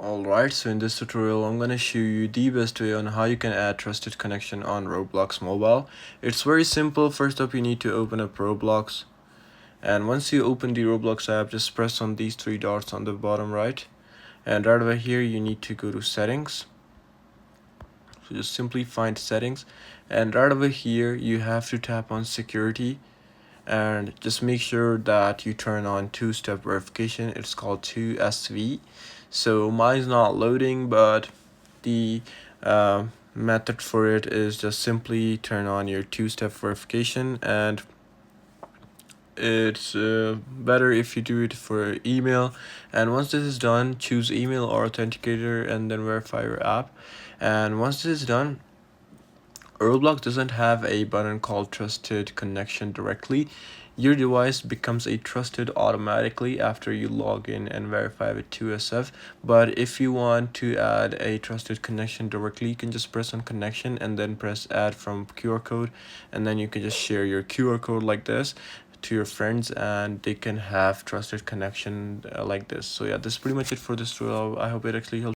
Alright, so in this tutorial I'm going to show you the best way on how you can add trusted connection on Roblox mobile. It's very simple. First up, you need to open up Roblox, and once you open the Roblox app, just press on these three dots on the bottom right, and right over here you need to go to settings. So just simply find settings, and right over here you have to tap on security, and just make sure that you turn on two-step verification. It's called 2SV. So mine's not loading, but the method for it is just simply turn on your two-step verification, and it's better if you do it for email. And once this is done, choose email or authenticator and then verify your app. And once this is done, Roblox doesn't have a button called trusted connection directly. Your device becomes a trusted automatically after you log in and verify with 2SF. But if you want to add a trusted connection directly, you can just press on connection and then press add from QR code, and then you can just share your QR code like this to your friends, and they can have trusted connection like this. So yeah, this is pretty much it for this tutorial. I hope it actually helped.